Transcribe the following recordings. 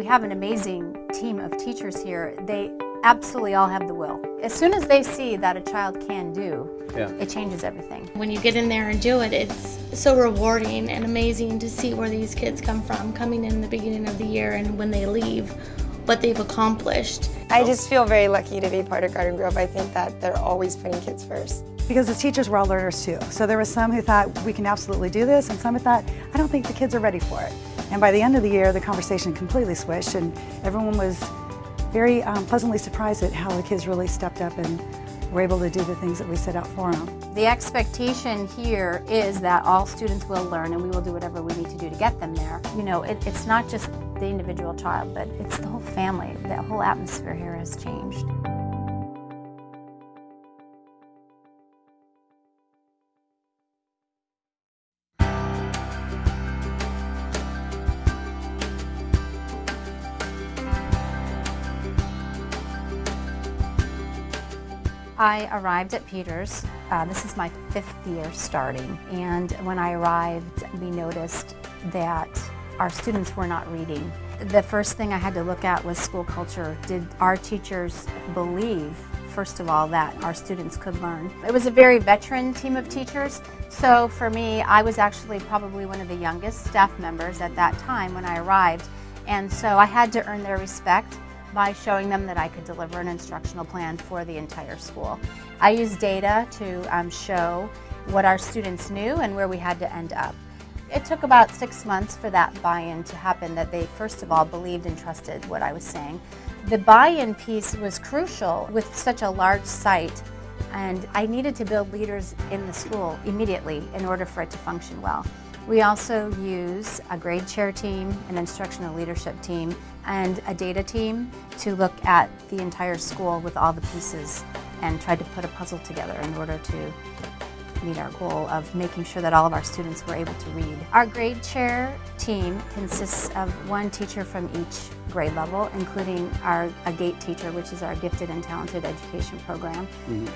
We have an amazing team of teachers here. They absolutely all have the will. As soon as they see that a child can do, it changes everything. When you get in there and do it, it's so rewarding and amazing to see where these kids come from, coming in the beginning of the year and when they leave, what they've accomplished. I just feel very lucky to be part of Garden Grove. I think that they're always putting kids first. Because as teachers, we're all learners too. So there were some who thought we can absolutely do this, and some who thought, I don't think the kids are ready for it. And by the end of the year, the conversation completely switched, and everyone was very pleasantly surprised at how the kids really stepped up and were able to do the things that we set out for them. The expectation here is that all students will learn, and we will do whatever we need to do to get them there. You know, it's not just the individual child, but it's the whole family. The whole atmosphere here has changed. I arrived at Peters. This is my 5th year starting, and when I arrived, we noticed that our students were not reading. The first thing I had to look at was school culture. Did our teachers believe, first of all, that our students could learn? It was a very veteran team of teachers, so for me, I was actually probably one of the youngest staff members at that time when I arrived, and so I had to earn their respect by showing them that I could deliver an instructional plan for the entire school. I used data to show what our students knew and where we had to end up. It took about 6 months for that buy-in to happen, that they first of all believed and trusted what I was saying. The buy-in piece was crucial with such a large site, and I needed to build leaders in the school immediately in order for it to function well. We also use a grade chair team, an instructional leadership team, and a data team to look at the entire school with all the pieces and try to put a puzzle together in order to meet our goal of making sure that all of our students were able to read. Our grade chair team consists of one teacher from each grade level, including a GATE teacher, which is our Gifted and Talented Education Program.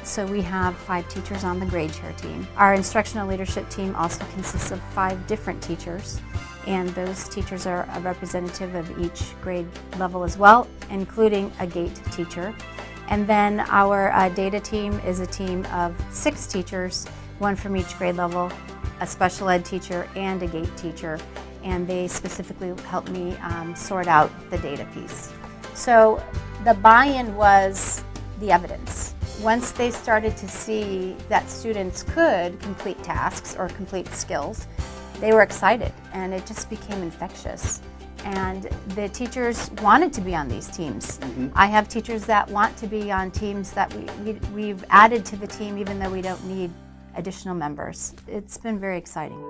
So we have 5 teachers on the grade chair team. Our instructional leadership team also consists of 5 different teachers, and those teachers are a representative of each grade level as well, including a GATE teacher. And then our data team is a team of 6 teachers, one from each grade level, a special ed teacher, and a GATE teacher, and they specifically helped me sort out the data piece. So the buy-in was the evidence. Once they started to see that students could complete tasks or complete skills, they were excited, and it just became infectious. And the teachers wanted to be on these teams. I have teachers that want to be on teams that we've added to the team even though we don't need additional members. It's been very exciting.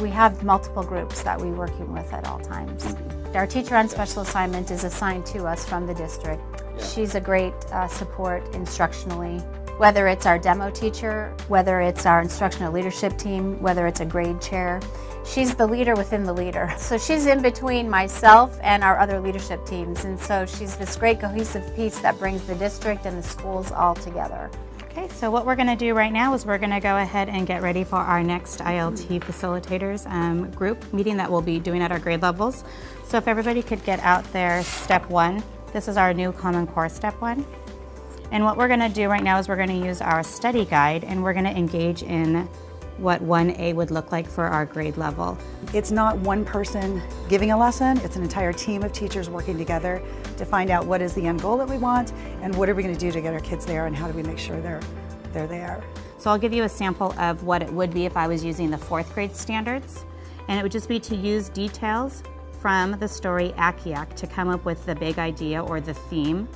We have multiple groups that we're working with at all times. Our teacher on special assignment is assigned to us from the district. She's a great support instructionally. Whether it's our demo teacher, whether it's our instructional leadership team, whether it's a grade chair, she's the leader within the leader. So she's in between myself and our other leadership teams, and so she's this great cohesive piece that brings the district and the schools all together. Okay, so what we're going to do right now is we're going to go ahead and get ready for our next ILT facilitators group meeting that we'll be doing at our grade levels. So if everybody could get out there, step 1. This is our new Common Core step 1. And what we're going to do right now is we're going to use our study guide, and we're going to engage in what 1A would look like for our grade level. It's not one person giving a lesson, it's an entire team of teachers working together to find out what is the end goal that we want and what are we going to do to get our kids there and how do we make sure they're there. So I'll give you a sample of what it would be if I was using the 4th grade standards, and it would just be to use details from the story Akiak to come up with the big idea or the theme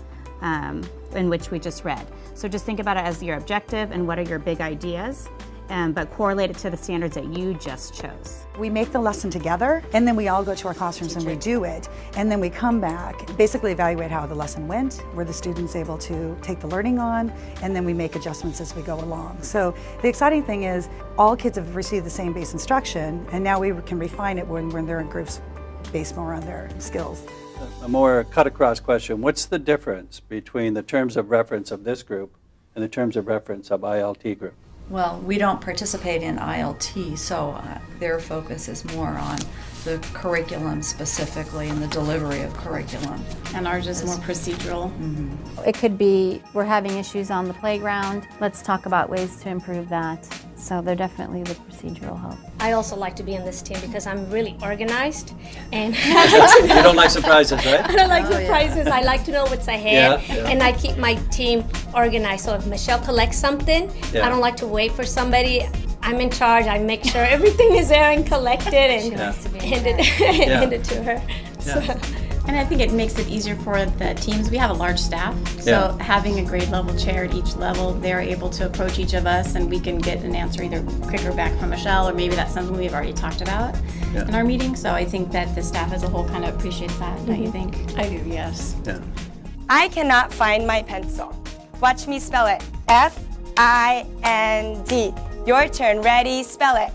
in which we just read. So just think about it as your objective and what are your big ideas, but correlate it to the standards that you just chose. We make the lesson together, and then we all go to our classrooms and we do it, and then we come back, basically evaluate how the lesson went, were the students able to take the learning on, and then we make adjustments as we go along. So the exciting thing is all kids have received the same base instruction, and now we can refine it when they're in groups based more on their skills. A more cut-across question, what's the difference between the terms of reference of this group and the terms of reference of ILT group? Well, we don't participate in ILT, so their focus is more on the curriculum specifically and the delivery of curriculum. And ours is more procedural. It could be, we're having issues on the playground. Let's talk about ways to improve that. So they're definitely the procedural help. I also like to be in this team because I'm really organized and You don't like surprises, right? I don't like surprises. I like to know what's ahead Yeah. and I keep my team organized. So if Michelle collects something, Yeah. I don't like to wait for somebody. I'm in charge. I make sure everything is there and collected and hand it to her. So. And I think it makes it easier for the teams. We have a large staff, so Yeah. having a grade level chair at each level, they're able to approach each of us and we can get an answer either quicker back from Michelle or maybe that's something we've already talked about in our meeting. So I think that the staff as a whole kind of appreciates that, don't you think? I do, yes. Yeah. I cannot find my pencil. Watch me spell it. F-I-N-D. Your turn. Ready? Spell it.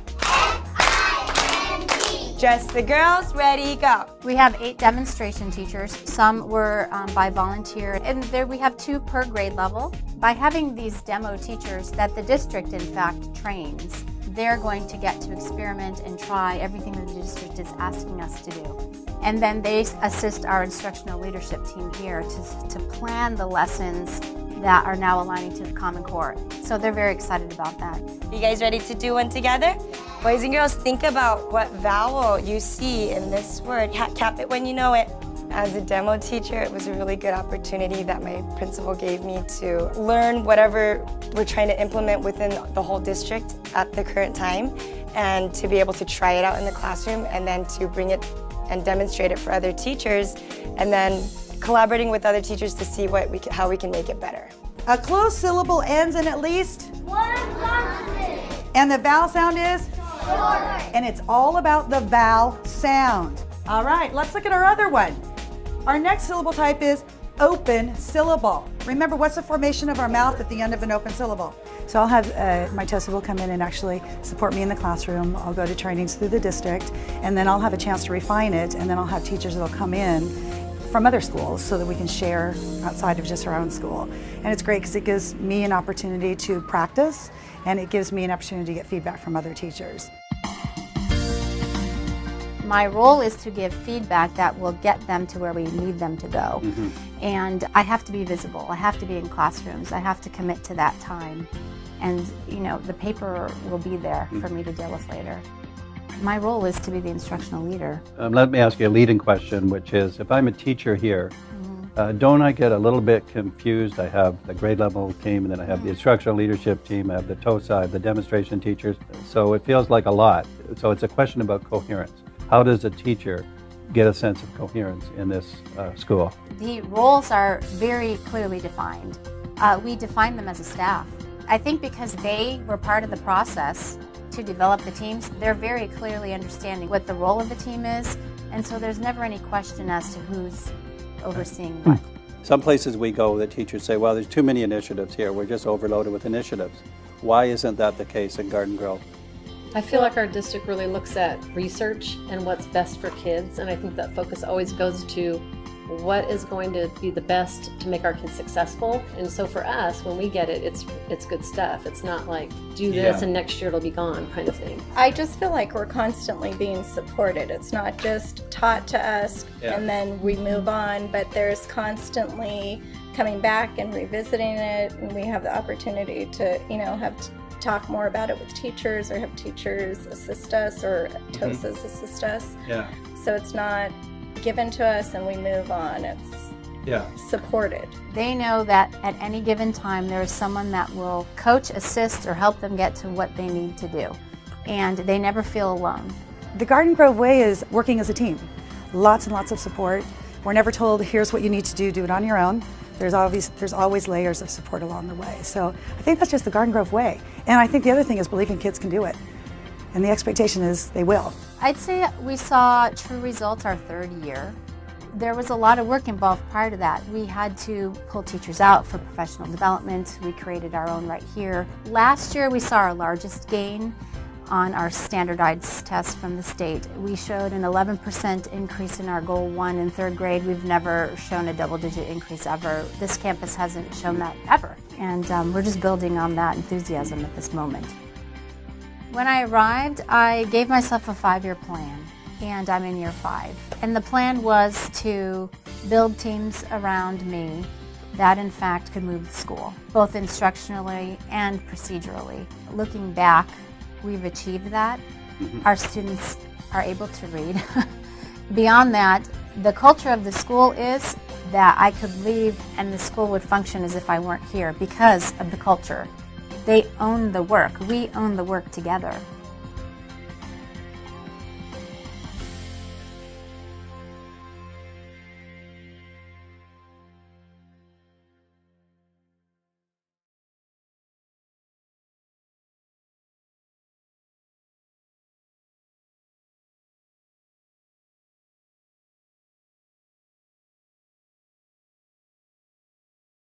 Just the girls, ready, go. We have 8 demonstration teachers. Some were by volunteer, and there we have 2 per grade level. By having these demo teachers that the district in fact trains, they're going to get to experiment and try everything that the district is asking us to do. And then they assist our instructional leadership team here to plan the lessons that are now aligning to the Common Core. So they're very excited about that. You guys ready to do one together? Boys and girls, think about what vowel you see in this word. Cap it when you know it. As a demo teacher, it was a really good opportunity that my principal gave me to learn whatever we're trying to implement within the whole district at the current time, and to be able to try it out in the classroom and then to bring it and demonstrate it for other teachers, and then collaborating with other teachers to see how we can make it better. A closed syllable ends in at least one consonant. And the vowel sound is? Short. And it's all about the vowel sound. All right, let's look at our other one. Our next syllable type is open syllable. Remember, what's the formation of our mouth at the end of an open syllable? So I'll have my TOSA will come in and actually support me in the classroom. I'll go to trainings through the district, and then I'll have a chance to refine it, and then I'll have teachers that'll come in from other schools so that we can share outside of just our own school. And it's great because it gives me an opportunity to practice, and it gives me an opportunity to get feedback from other teachers. My role is to give feedback that will get them to where we need them to go. And I have to be visible. I have to be in classrooms. I have to commit to that time. And the paper will be there for me to deal with later. My role is to be the instructional leader. Let me ask you a leading question, which is, if I'm a teacher here, don't I get a little bit confused? I have the grade level team, and then I have the instructional leadership team, I have the TOSA, I have the demonstration teachers. So it feels like a lot. So it's a question about coherence. How does a teacher get a sense of coherence in this school? The roles are very clearly defined. We define them as a staff. I think because they were part of the process to develop the teams, they're very clearly understanding what the role of the team is, and so there's never any question as to who's overseeing what. Some places we go, the teachers say, well, there's too many initiatives here. We're just overloaded with initiatives. Why isn't that the case in Garden Grove? I feel like our district really looks at research and what's best for kids, and I think that focus always goes to what is going to be the best to make our kids successful. And so for us, when we get it, it's good stuff. It's not like do this and next year it'll be gone kind of thing. I just feel like we're constantly being supported. It's not just taught to us and then we move on, but there's constantly coming back and revisiting it, and we have the opportunity to, have talk more about it with teachers, or have teachers assist us, or TOSAs assist us. So it's not given to us and we move on. It's supported. They know that at any given time there is someone that will coach, assist, or help them get to what they need to do. And they never feel alone. The Garden Grove way is working as a team. Lots and lots of support. We're never told, here's what you need to do it on your own. There's always layers of support along the way. So I think that's just the Garden Grove way. And I think the other thing is believing kids can do it. And the expectation is they will. I'd say we saw true results our 3rd year. There was a lot of work involved prior to that. We had to pull teachers out for professional development. We created our own right here. Last year we saw our largest gain on our standardized test from the state. We showed an 11% increase in our goal 1 in 3rd grade. We've never shown a double-digit increase ever. This campus hasn't shown that ever. and we're just building on that enthusiasm at this moment. When I arrived, I gave myself a 5-year plan, and I'm in year 5. And the plan was to build teams around me that in fact could move the school, both instructionally and procedurally. Looking back, we've achieved that. Our students are able to read. Beyond that, the culture of the school is that I could leave and the school would function as if I weren't here because of the culture. They own the work. We own the work together.